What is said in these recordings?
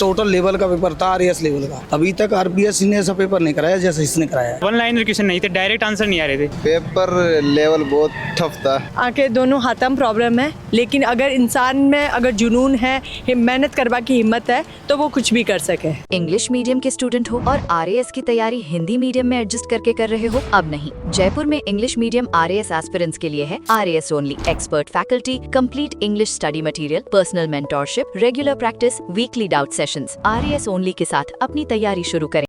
Total level का paper था, RAS level का। अभी तक आरपीएससी ने ऐसा पेपर नहीं कराया जैसे इसने कराया। वन लाइनर क्वेश्चन नहीं थे, डायरेक्ट आंसर नहीं आ रहे थे। पेपर लेवल बहुत टफ था। आंखें दोनों हाथों में प्रॉब्लम है, लेकिन अगर इंसान में अगर जुनून है, मेहनत करवा की हिम्मत है तो वो कुछ भी कर सके। इंग्लिश मीडियम के स्टूडेंट हो और आरएएस की तैयारी हिंदी मीडियम में एडजस्ट करके कर रहे हो? अब नहीं, जयपुर में इंग्लिश मीडियम आरएएस एस्पिरेंट्स के लिए है RAS only. Expert faculty, complete English study material, personal mentorship, regular practice, weekly doubt sessions. RAS only के साथ अपनी तैयारी शुरू करें।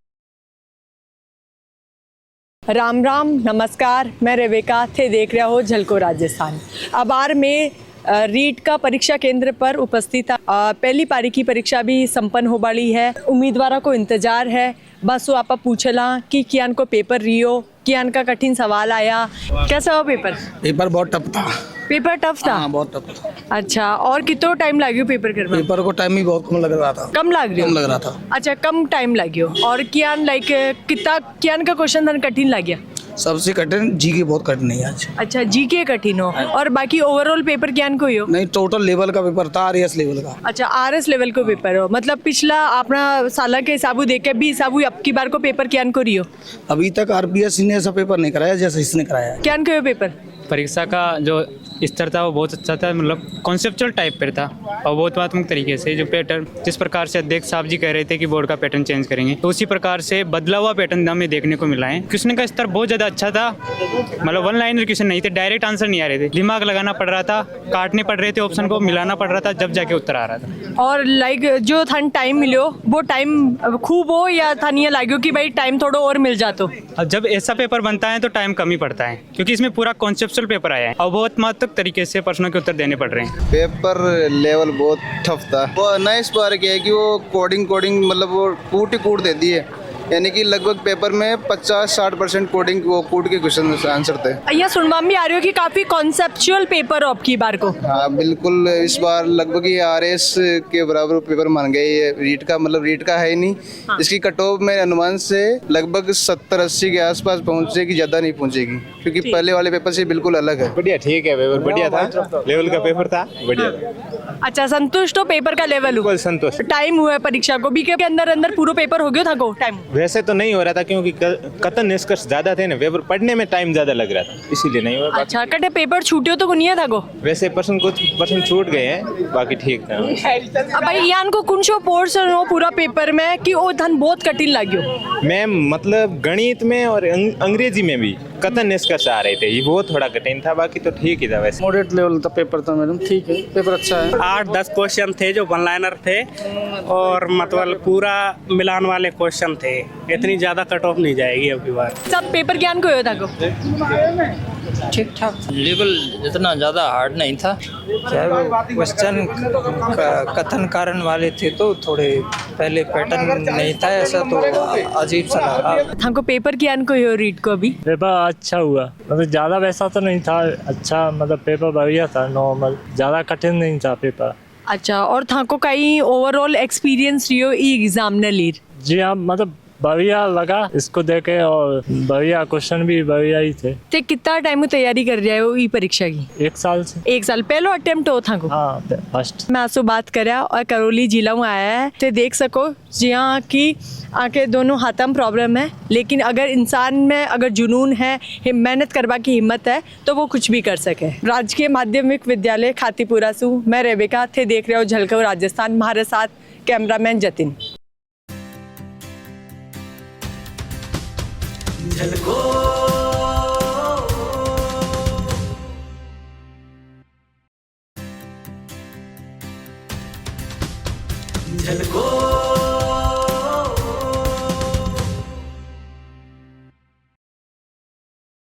राम राम नमस्कार, मैं रेवेका थे देख रहा हो झलको राजस्थान। अबार में रीट का परीक्षा केंद्र पर उपस्थित था। पहली पारी की परीक्षा भी संपन्न हो वाली है। उम्मीदवारों को इंतजार है। बस वो आप पूछला कि कियान को पेपर रियो, कियान का कठिन सवाल आया। कैसा हो पेपर? पेपर बहुत टफ था। पेपर टफ था? हाँ, बहुत टफ था। अच्छा, और कितना टाइम लगे पेपर करने? पेपर को टाइम भी बहुत कम लग रहा था। कम लग रहा था। अच्छा, कम टाइम लग्यो। और कियान कितना कियान का क्वेश्चन धन कठिन लग गया? सबसे कठिन जीके बहुत कठिन है आज। अच्छा, जीके कठिन हो। और बाकी ओवरऑल पेपर कियान को ही हो? नहीं, टोटल लेवल का पेपर था, आरएएस लेवल का। अच्छा, आरएस लेवल को पेपर हो, मतलब पिछला अपना साल के हिसाबू देख के भी हिसाबू अब की बार को पेपर कियान को रही हो? अभी तक आरपीएससी ने ऐसा पेपर नहीं कराया जैसे इसने कराया। कियान को पेपर? परीक्षा का जो स्तर था वो बहुत अच्छा था, मतलब कॉन्सेप्चुअल टाइप पर था और बहुत बातमूलक तरीके से। जो पैटर्न जिस प्रकार से अध्यक्ष साहब जी कह रहे थे कि बोर्ड का पैटर्न चेंज करेंगे, तो उसी प्रकार से बदला हुआ पैटर्न हमें देखने को मिला है। क्वेश्चन का स्तर बहुत ज़्यादा अच्छा था, मतलब वन लाइनर क्वेश्चन नहीं थे, डायरेक्ट आंसर नहीं आ रहे थे। दिमाग लगाना पड़ रहा था, काटने पड़ रहे थे, ऑप्शन को मिलाना पड़ रहा था, जब जाके उत्तर आ रहा था। और जो थान टाइम मिलो वो टाइम खूब हो या थानिया लागो कि भाई टाइम थोड़ा और मिल जातो? अब जब ऐसा पेपर बनता है तो टाइम कम ही पड़ता है, क्योंकि इसमें पूरा कॉन्सेप्चुअल पेपर आया है और बहुत महत्वपूर्ण तरीके से प्रश्नों के उत्तर देने पड़ रहे हैं। पेपर लेवल बहुत टफ था। वो नया इस बार क्या है कि वो कोडिंग मतलब वो कूट दे दी है, यानी कि लगभग पेपर में 50-60% कोडिंग वो कूट के क्वेश्चन आंसर थे। यह सुनवा में आ रही हो कि काफी कॉन्सेप्चुअल पेपर हो अब की बार को? हाँ बिल्कुल, इस बार लगभग ये आरएएस के बराबर पेपर मान गए। ये रीट का मतलब रीट का है ही नहीं। हाँ। इसकी कट ऑफ मेरे अनुमान से लगभग 70-80 के आसपास पहुंचेगी, ज्यादा नहीं पहुंचेगी, क्योंकि पहले वाले पेपर से बिल्कुल अलग है। बढ़िया, ठीक है, पेपर बढ़िया था, लेवल का पेपर था, बढ़िया था। अच्छा, संतुष्ट हो पेपर का लेवल? बिल्कुल संतुष्ट। टाइम हुआ है परीक्षा को भी के अंदर पूरा पेपर हो गया था को टाइम? वैसे तो नहीं हो रहा था, क्योंकि कथन निष्कर्ष ज्यादा थे ना, पेपर पढ़ने में टाइम ज्यादा लग रहा था, इसीलिए नहीं हुआ। अच्छा, कटे पेपर छूटियो तो नहीं था को? वैसे कुछ पर्सन छूट गए हैं, बाकी ठीक था। अब भाई यान को कौन सो पोर्शन हो पूरा पेपर में कि वो धन बहुत कठिन लग्यो? मैम मतलब गणित में और अंग्रेजी में भी कथन निष्कर्ष आ रहे थे, ये वो थोड़ा कठिन था, बाकी तो ठीक ही था। वैसे मॉडरेट लेवल का पेपर था मैडम, ठीक है, पेपर अच्छा है। 8-10 क्वेश्चन थे जो वन लाइनर थे और मतलब पूरा मिलान वाले क्वेश्चन थे। इतनी ज्यादा कट ऑफ नहीं जाएगी अब की बार। सब पेपर ज्ञान को था को? ठीक ठाक, लेवल इतना ज़्यादा हार्ड नहीं था। क्या क्वेश्चन कथन कारण वाले थे तो थोड़े पहले पैटर्न नहीं था ऐसा, तो अजीब सा लगा। हमको पेपर ज्ञान को हो रीड को अभी पेपर अच्छा हुआ, मतलब ज़्यादा वैसा तो नहीं था, अच्छा मतलब पेपर बढ़िया था, नॉर्मल, ज़्यादा कठिन नहीं था पेपर। अच्छा, और थाको कहीं ओवरऑल एक्सपीरियंस रियो ई एग्जाम ने लीड? जी हाँ, मतलब बढ़िया लगा इसको देखे और बढ़िया क्वेश्चन भी बढ़िया ही थे। ते कितना टाइम में तैयारी कर रहे हो ई परीक्षा की? 1 साल से। 1 साल पहलो अटेम्प्ट हो था को? हाँ, फर्स्ट। मैं आपसे बात करया और करौली जिला में आया है, ते देख सको जी हाँ कि आंखें दोनों हाथों में प्रॉब्लम है, लेकिन अगर इंसान में अगर जुनून है, मेहनत करवा की हिम्मत है तो वो कुछ भी कर सके। राजकीय माध्यमिक विद्यालय खातीपुरा से मैं रेवेका थे देख रहे हो झलको राजस्थान। हमारे साथ कैमरामैन जतिन। झलको झलको